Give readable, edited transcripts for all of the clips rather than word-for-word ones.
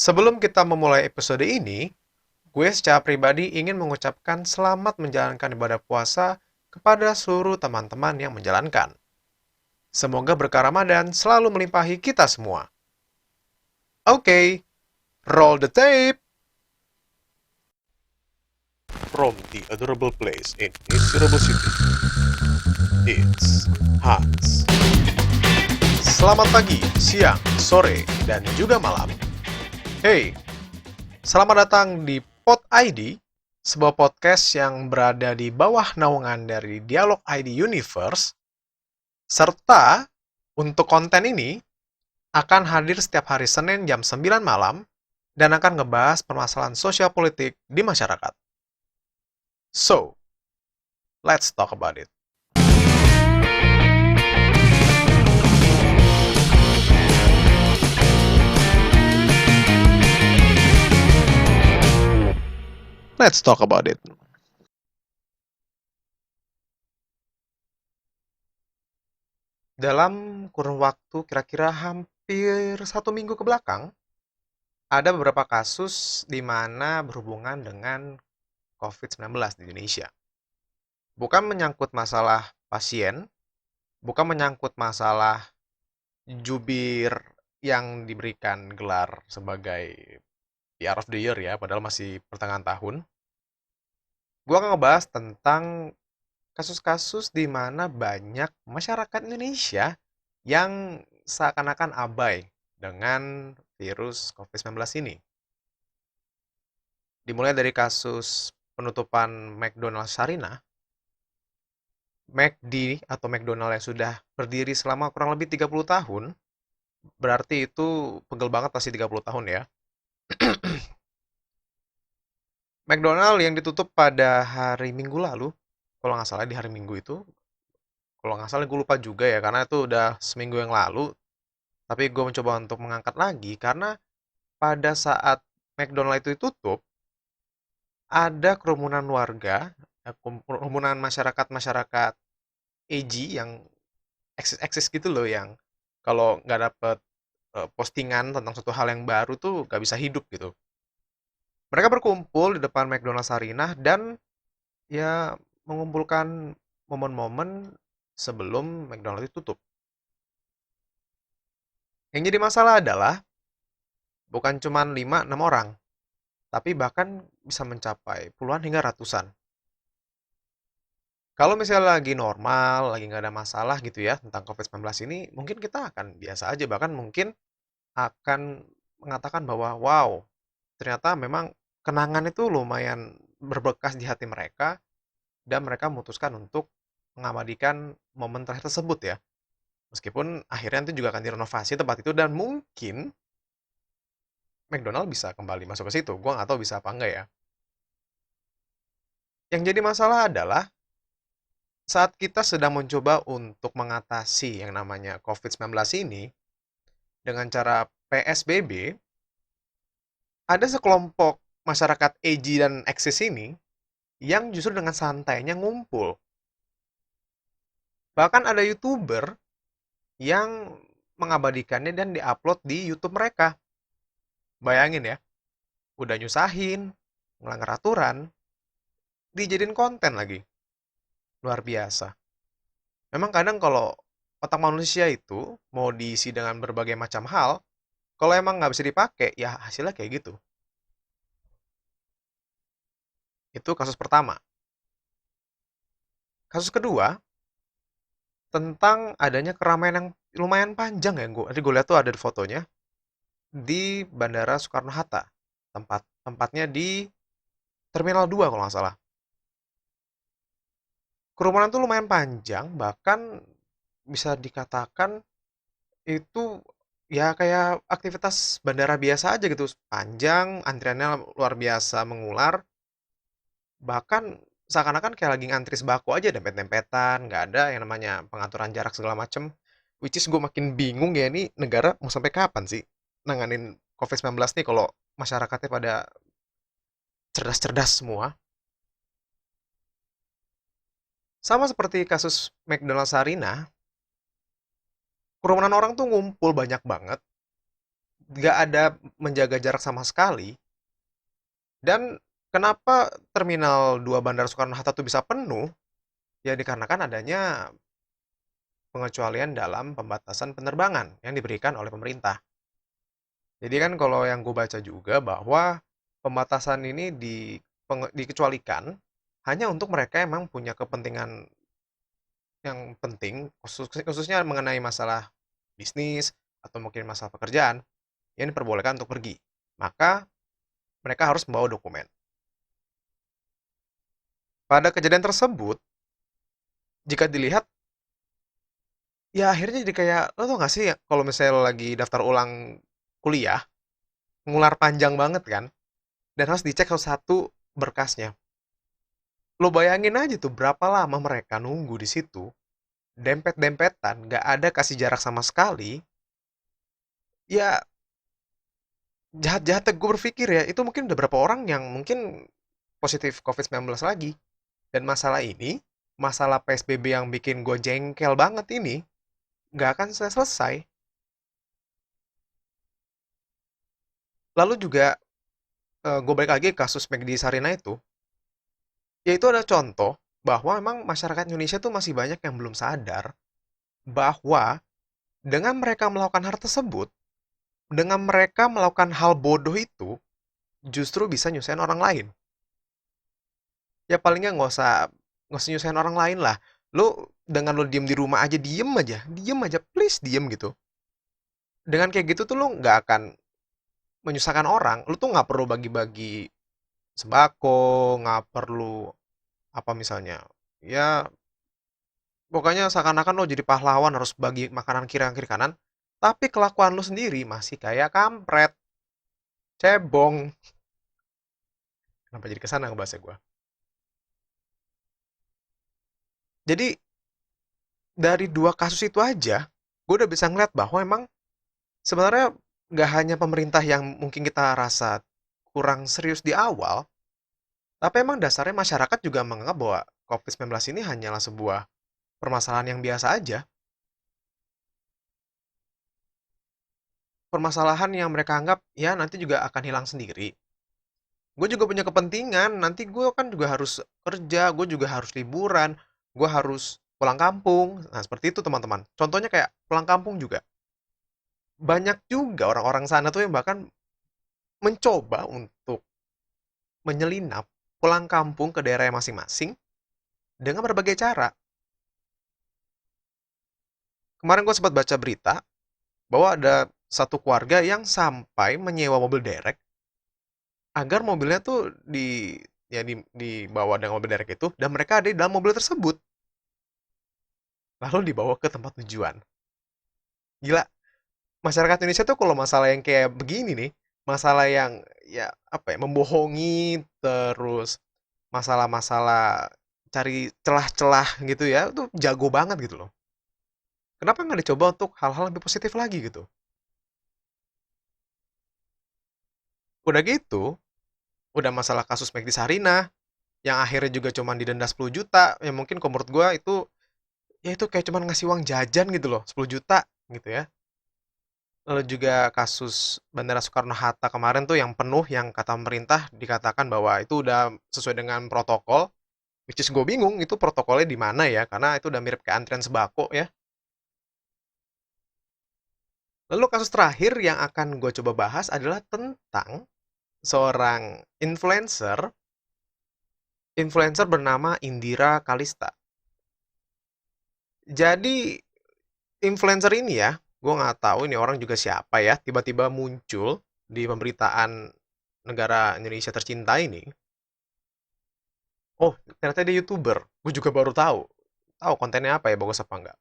Sebelum kita memulai episode ini, gue secara pribadi ingin mengucapkan selamat menjalankan ibadah puasa kepada seluruh teman-teman yang menjalankan. Semoga berkah Ramadan selalu melimpahi kita semua. Oke, roll the tape! From the adorable place in miserable city, it's Hans. Selamat pagi, siang, sore, dan juga malam. Hey, selamat datang di Pod ID, sebuah podcast yang berada di bawah naungan dari Dialog ID Universe, serta untuk konten ini akan hadir setiap hari Senin jam 9 malam dan akan ngebahas permasalahan sosial politik di masyarakat. So, let's talk about it. Let's talk about it. Dalam kurun waktu kira-kira hampir 1 minggu ke belakang, ada beberapa kasus di mana berhubungan dengan COVID-19 di Indonesia. Bukan menyangkut masalah pasien, bukan menyangkut masalah jubir yang diberikan gelar sebagai PR of the Year ya, padahal masih pertengahan tahun. Gua akan ngebahas tentang kasus-kasus di mana banyak masyarakat Indonesia yang seakan-akan abai dengan virus COVID-19 ini. Dimulai dari kasus penutupan McDonald Sarinah, McD atau McDonald yang sudah berdiri selama kurang lebih 30 tahun, berarti itu pegel banget pasti 30 tahun ya. McDonald yang ditutup pada hari Minggu lalu, kalau nggak salah di hari Minggu itu, kalau nggak salah gue lupa juga ya, karena itu udah seminggu yang lalu, tapi gue mencoba untuk mengangkat lagi, karena pada saat McDonald itu ditutup, ada kerumunan warga, kerumunan masyarakat-masyarakat AG yang eksis-eksis gitu loh, yang kalau nggak dapet postingan tentang suatu hal yang baru tuh nggak bisa hidup gitu. Mereka berkumpul di depan McDonald Sarinah dan ya mengumpulkan momen-momen sebelum McDonald itu tutup. Yang jadi masalah adalah bukan cuma 5-6 orang, tapi bahkan bisa mencapai puluhan hingga ratusan. Kalau misalnya lagi normal, lagi nggak ada masalah gitu ya tentang COVID-19 ini, mungkin kita akan biasa aja, bahkan mungkin akan mengatakan bahwa wow, ternyata memang kenangan itu lumayan berbekas di hati mereka dan mereka memutuskan untuk mengabadikan momen terakhir tersebut ya. Meskipun akhirnya itu juga akan direnovasi tempat itu dan mungkin McDonald bisa kembali masuk ke situ. Gua nggak tahu bisa apa enggak ya. Yang jadi masalah adalah saat kita sedang mencoba untuk mengatasi yang namanya COVID-19 ini dengan cara PSBB, ada sekelompok masyarakat AG dan Axis ini yang justru dengan santainya ngumpul. Bahkan ada YouTuber yang mengabadikannya dan diupload di YouTube mereka. Bayangin ya, udah nyusahin, melanggar aturan, dijadiin konten lagi. Luar biasa. Memang kadang kalau otak manusia itu mau diisi dengan berbagai macam hal, kalau emang nggak bisa dipakai, ya hasilnya kayak gitu. Itu kasus pertama. Kasus kedua, tentang adanya keramaian yang lumayan panjang ya. Tadi gue lihat tuh ada fotonya di Bandara Soekarno-Hatta. Tempatnya di Terminal 2 kalau nggak salah. Kerumunan tuh lumayan panjang, bahkan bisa dikatakan itu ya kayak aktivitas bandara biasa aja gitu. Panjang, antriannya luar biasa mengular, bahkan seakan-akan kayak lagi ngantri sembako aja, dempet-dempetan, nggak ada yang namanya pengaturan jarak segala macem. Which is gue makin bingung ya, ini negara mau sampai kapan sih nanganin COVID-19 nih kalau masyarakatnya pada cerdas-cerdas semua. Sama seperti kasus McDonald Sarinah, kerumunan orang tuh ngumpul banyak banget, nggak ada menjaga jarak sama sekali. Dan kenapa Terminal 2 Bandara Soekarno-Hatta tuh bisa penuh? Ya dikarenakan adanya pengecualian dalam pembatasan penerbangan yang diberikan oleh pemerintah. Jadi kan kalau yang gue baca juga bahwa pembatasan ini dikecualikan hanya untuk mereka yang memang punya kepentingan yang penting, khususnya mengenai masalah bisnis atau mungkin masalah pekerjaan, yang diperbolehkan untuk pergi. Maka mereka harus membawa dokumen. Pada kejadian tersebut, jika dilihat, ya akhirnya jadi kayak, lo tau gak sih kalau misalnya lo lagi daftar ulang kuliah, ngular panjang banget kan, dan harus dicek satu-satu berkasnya. Lo bayangin aja tuh berapa lama mereka nunggu di situ, dempet-dempetan, gak ada kasih jarak sama sekali. Ya jahat-jahatnya gue berpikir ya, itu mungkin udah berapa orang yang mungkin positif COVID-19 lagi. Dan masalah ini, masalah PSBB yang bikin gue jengkel banget ini, nggak akan selesai. Lalu juga, gue balik lagi ke kasus Magdi Sarina itu, yaitu ada contoh bahwa memang masyarakat Indonesia tuh masih banyak yang belum sadar bahwa dengan mereka melakukan hal tersebut, dengan mereka melakukan hal bodoh itu, justru bisa nyusahin orang lain. Ya palingnya nggak usah nyusahin orang lain lah. Lu dengan lu diem di rumah aja, diem aja, please diem gitu. Dengan kayak gitu tuh lu nggak akan menyusahkan orang. Lu tuh nggak perlu bagi-bagi sembako, nggak perlu apa misalnya. Ya pokoknya seakan-akan lo jadi pahlawan harus bagi makanan kiri kanan. Tapi kelakuan lu sendiri masih kayak kampret, cebong. Kenapa jadi kesana ngebahasnya gue? Jadi dari dua kasus itu aja, gue udah bisa ngeliat bahwa emang sebenarnya nggak hanya pemerintah yang mungkin kita rasa kurang serius di awal, tapi emang dasarnya masyarakat juga menganggap bahwa COVID-19 ini hanyalah sebuah permasalahan yang biasa aja. Permasalahan yang mereka anggap ya nanti juga akan hilang sendiri. Gue juga punya kepentingan, nanti gue kan juga harus kerja, gue juga harus liburan, gue harus pulang kampung. Nah, seperti itu teman-teman. Contohnya kayak pulang kampung juga. Banyak juga orang-orang sana tuh yang bahkan mencoba untuk menyelinap pulang kampung ke daerah masing-masing dengan berbagai cara. Kemarin gue sempat baca berita bahwa ada satu keluarga yang sampai menyewa mobil derek agar mobilnya tuh dibawa dengan mobil derek itu dan mereka ada di dalam mobil tersebut lalu dibawa ke tempat tujuan. Gila, masyarakat Indonesia tuh kalau masalah yang kayak begini nih, masalah yang ya apa ya membohongi terus masalah-masalah cari celah-celah gitu ya, itu jago banget gitu loh. Kenapa nggak dicoba untuk hal-hal lebih positif lagi gitu? Udah gitu, udah masalah kasus Megdi Sarina, yang akhirnya juga cuma didenda 10 juta, yang mungkin kalau menurut gue itu, ya itu kayak cuma ngasih uang jajan gitu loh, 10 juta gitu ya. Lalu juga kasus Bandara Soekarno-Hatta kemarin tuh yang penuh, yang kata pemerintah dikatakan bahwa itu udah sesuai dengan protokol, which is gue bingung itu protokolnya di mana ya, karena itu udah mirip kayak antrian sembako ya. Lalu kasus terakhir yang akan gue coba bahas adalah tentang seorang influencer bernama Indira Kalista. Jadi influencer ini ya, gue nggak tahu ini orang juga siapa ya, tiba-tiba muncul di pemberitaan negara Indonesia tercinta ini. Oh, ternyata dia YouTuber. Gue juga baru tahu. Tahu kontennya apa ya, bagus apa enggak.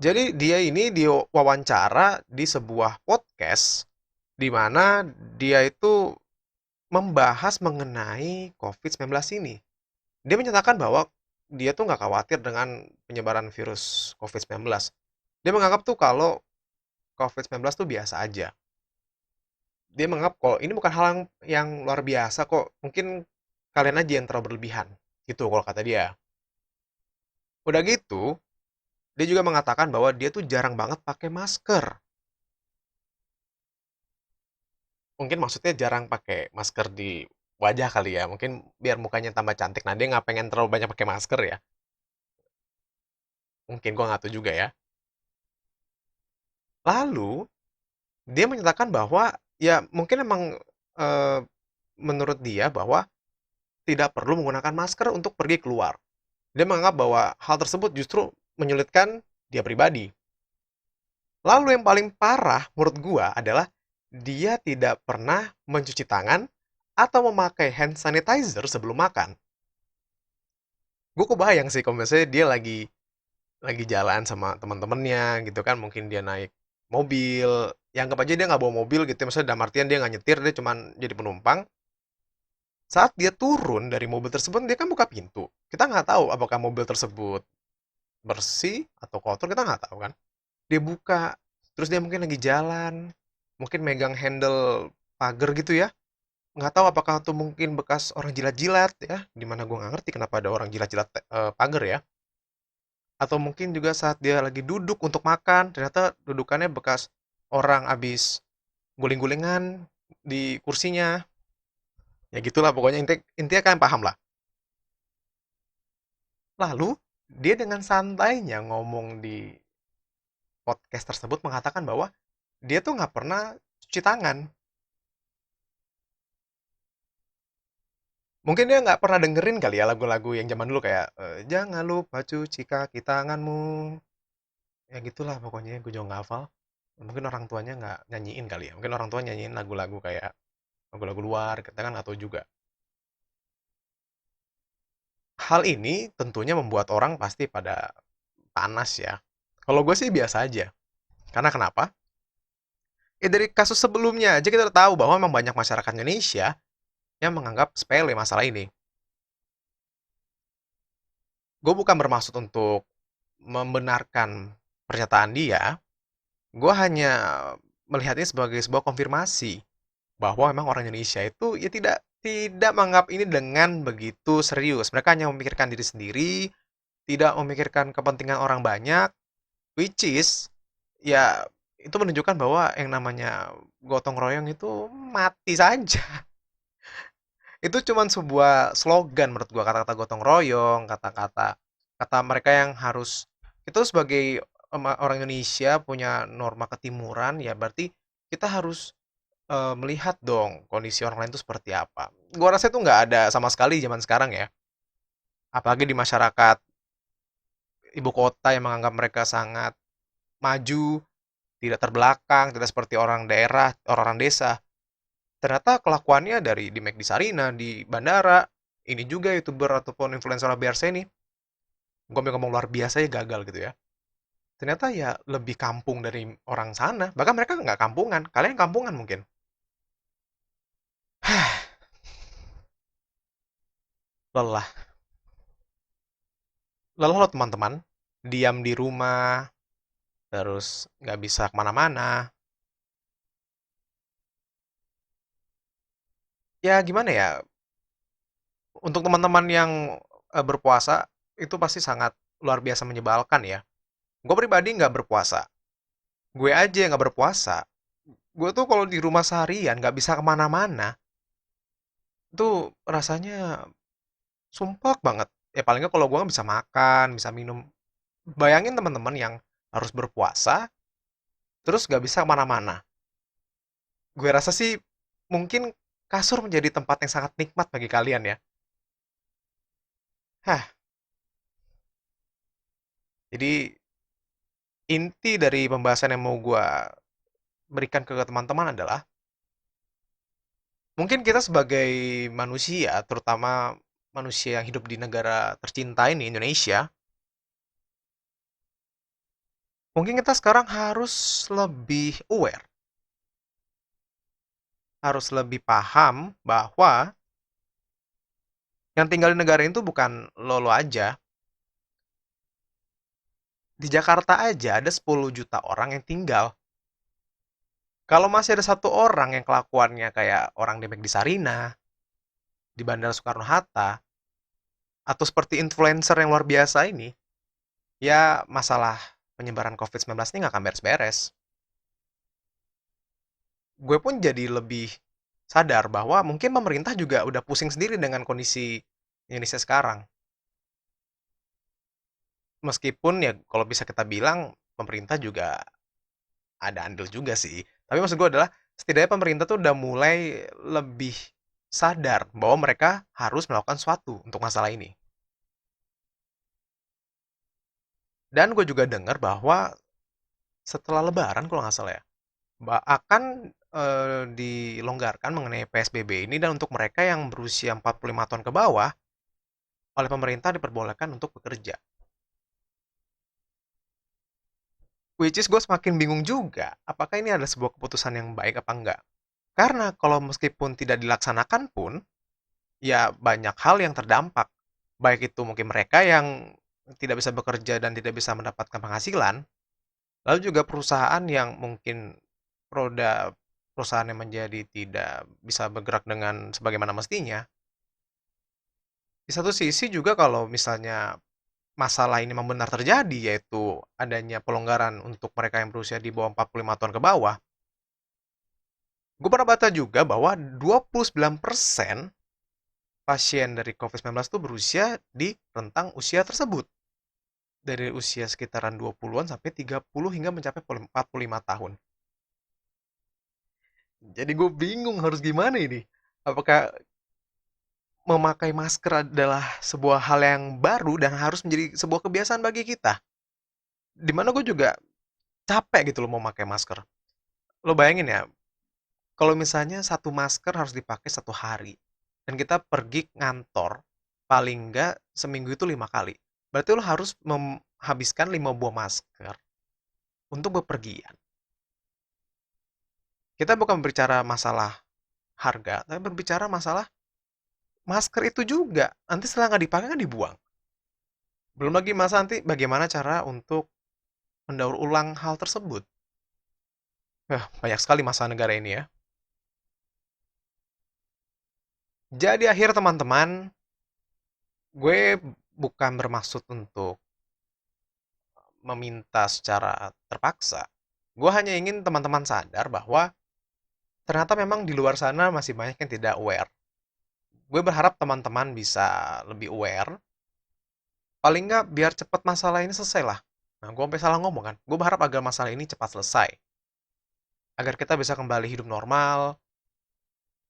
Jadi dia ini diwawancara di sebuah podcast di mana dia itu membahas mengenai COVID-19 ini. Dia menyatakan bahwa dia tuh nggak khawatir dengan penyebaran virus COVID-19. Dia menganggap tuh kalau COVID-19 tuh biasa aja. Dia menganggap kalau ini bukan hal yang luar biasa kok. Mungkin kalian aja yang terlalu berlebihan. Gitu kalau kata dia. Udah gitu, dia juga mengatakan bahwa dia tuh jarang banget pakai masker. Mungkin maksudnya jarang pakai masker di wajah kali ya. Mungkin biar mukanya tambah cantik. Nah, dia nggak pengen terlalu banyak pakai masker ya. Mungkin gua nggak tahu juga ya. Lalu dia menyatakan bahwa ya mungkin emang eh, menurut dia bahwa tidak perlu menggunakan masker untuk pergi keluar. Dia menganggap bahwa hal tersebut justru menyulitkan dia pribadi. Lalu yang paling parah menurut gua adalah dia tidak pernah mencuci tangan atau memakai hand sanitizer sebelum makan. Gue kebayang sih kalau misalnya dia lagi jalan sama teman-temannya gitu kan, mungkin dia naik mobil, ya anggap aja dia nggak bawa mobil gitu, misalnya dalam artian dia nggak nyetir, dia cuma jadi penumpang. Saat dia turun dari mobil tersebut, dia kan buka pintu. Kita nggak tahu apakah mobil tersebut bersih atau kotor, kita nggak tahu kan. Dia buka, terus dia mungkin lagi jalan, mungkin megang handle pagar gitu ya. Nggak tahu apakah itu mungkin bekas orang jilat-jilat ya, dimana gue nggak ngerti kenapa ada orang jilat-jilat pagar ya. Atau mungkin juga saat dia lagi duduk untuk makan, ternyata dudukannya bekas orang habis guling-gulingan di kursinya. Ya gitulah pokoknya intinya kalian paham lah. Lalu dia dengan santainya ngomong di podcast tersebut mengatakan bahwa dia tuh nggak pernah cuci tangan. Mungkin dia nggak pernah dengerin kali ya lagu-lagu yang zaman dulu kayak jangan lupa cuci kaki tanganmu. Ya gitulah pokoknya gue juga nggak hafal. Mungkin orang tuanya nggak nyanyiin kali ya. Mungkin orang tua nyanyiin lagu-lagu kayak lagu-lagu luar, kita kan nggak tahu juga. Hal ini tentunya membuat orang pasti pada panas ya. Kalau gue sih biasa aja. Karena kenapa? Ya dari kasus sebelumnya aja kita tahu bahwa memang banyak masyarakat Indonesia yang menganggap sepele masalah ini. Gue bukan bermaksud untuk membenarkan pernyataan dia, gue hanya melihatnya sebagai sebuah konfirmasi bahwa memang orang Indonesia itu ya tidak menganggap ini dengan begitu serius. Mereka hanya memikirkan diri sendiri, tidak memikirkan kepentingan orang banyak, which is ya itu menunjukkan bahwa yang namanya gotong royong itu mati saja. Itu cuman sebuah slogan menurut gua, kata-kata gotong royong, kata mereka yang harus itu sebagai orang Indonesia punya norma ketimuran ya berarti kita harus melihat dong kondisi orang lain itu seperti apa. Gua rasa itu nggak ada sama sekali zaman sekarang ya. Apalagi di masyarakat ibu kota yang menganggap mereka sangat maju, tidak terbelakang, tidak seperti orang daerah, orang-orang desa. Ternyata kelakuannya dari di McD Sarina, di bandara, ini juga YouTuber ataupun influencer luar biasa ini, gue mau ngomong luar biasa ya gagal gitu ya. Ternyata ya lebih kampung dari orang sana. Bahkan mereka nggak kampungan, kalian kampungan mungkin. Lelah. Lelah lo teman-teman. Diam di rumah, terus nggak bisa kemana-mana. Ya gimana ya, untuk teman-teman yang berpuasa, itu pasti sangat luar biasa menyebalkan ya. Gue pribadi nggak berpuasa. Gue aja yang nggak berpuasa. Gue tuh kalau di rumah seharian nggak bisa kemana-mana. Itu rasanya sumpek banget. Ya paling nggak kalau gue nggak bisa makan, bisa minum. Bayangin teman-teman yang harus berpuasa, terus nggak bisa kemana-mana. Gue rasa sih mungkin kasur menjadi tempat yang sangat nikmat bagi kalian ya. Hah, jadi inti dari pembahasan yang mau gue berikan ke teman-teman adalah mungkin kita sebagai manusia, terutama manusia yang hidup di negara tercinta ini, Indonesia, mungkin kita sekarang harus lebih aware, harus lebih paham bahwa yang tinggal di negara itu bukan lo aja. Di Jakarta aja ada 10 juta orang yang tinggal. Kalau masih ada satu orang yang kelakuannya kayak orang Demek di Sarina, di Bandara Soekarno-Hatta, atau seperti influencer yang luar biasa ini, ya masalah penyebaran COVID-19 ini nggak akan beres-beres. Gue pun jadi lebih sadar bahwa mungkin pemerintah juga udah pusing sendiri dengan kondisi Indonesia sekarang. Meskipun ya kalau bisa kita bilang pemerintah juga ada andil juga sih. Tapi maksud gue adalah setidaknya pemerintah tuh udah mulai lebih sadar bahwa mereka harus melakukan sesuatu untuk masalah ini. Dan gue juga dengar bahwa setelah Lebaran kalau nggak salah ya, akan dilonggarkan mengenai PSBB ini dan untuk mereka yang berusia 45 tahun ke bawah oleh pemerintah diperbolehkan untuk bekerja. Which is gue semakin bingung juga, apakah ini adalah sebuah keputusan yang baik apa enggak? Karena kalau meskipun tidak dilaksanakan pun, ya banyak hal yang terdampak. Baik itu mungkin mereka yang tidak bisa bekerja dan tidak bisa mendapatkan penghasilan, lalu juga perusahaan yang mungkin roda perusahaan yang menjadi tidak bisa bergerak dengan sebagaimana mestinya. Di satu sisi juga kalau misalnya masalah ini memang benar terjadi, yaitu adanya pelonggaran untuk mereka yang berusia di bawah 45 tahun ke bawah, gue pernah baca juga bahwa 29% pasien dari COVID-19 itu berusia di rentang usia tersebut. Dari usia sekitaran 20-an sampai 30 hingga mencapai 45 tahun. Jadi gue bingung harus gimana ini. Apakah memakai masker adalah sebuah hal yang baru dan harus menjadi sebuah kebiasaan bagi kita? Dimana gue juga capek gitu loh mau pakai masker. Lo bayangin ya, kalau misalnya satu masker harus dipakai 1 hari, dan kita pergi ngantor, paling enggak seminggu itu 5 kali. Berarti lo harus menghabiskan 5 buah masker untuk bepergian. Kita bukan berbicara masalah harga, tapi berbicara masalah masker itu juga. Nanti setelah nggak dipakai kan dibuang. Belum lagi masa nanti bagaimana cara untuk mendaur ulang hal tersebut. Banyak sekali masalah negara ini ya. Jadi akhir teman-teman, gue bukan bermaksud untuk meminta secara terpaksa. Gue hanya ingin teman-teman sadar bahwa ternyata memang di luar sana masih banyak yang tidak aware. Gue berharap teman-teman bisa lebih aware. Paling nggak biar cepat masalah ini selesai lah. Nah, gue sampai salah ngomong kan. Gue berharap agar masalah ini cepat selesai. Agar kita bisa kembali hidup normal,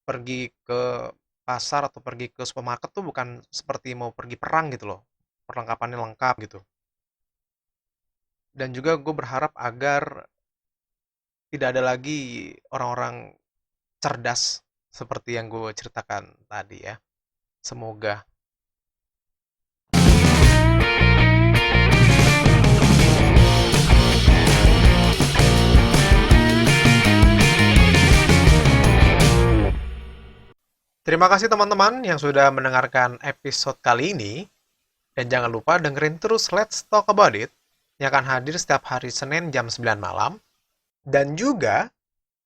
pergi ke pasar atau pergi ke supermarket tuh bukan seperti mau pergi perang gitu loh. Perlengkapannya lengkap gitu. Dan juga gue berharap agar tidak ada lagi orang-orang cerdas seperti yang gue ceritakan tadi ya. Semoga. Terima kasih teman-teman yang sudah mendengarkan episode kali ini. Dan jangan lupa dengerin terus Let's Talk About It yang akan hadir setiap hari Senin jam 9 malam. Dan juga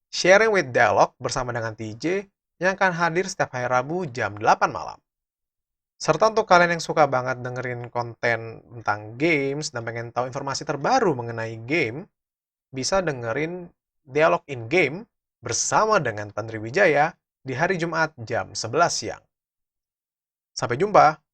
Sharing with Dialog bersama dengan TJ yang akan hadir setiap hari Rabu jam 8 malam. Serta untuk kalian yang suka banget dengerin konten tentang games dan pengen tahu informasi terbaru mengenai game, bisa dengerin Dialog in Game bersama dengan Tandri Wijaya di hari Jumat jam 11 siang. Sampai jumpa!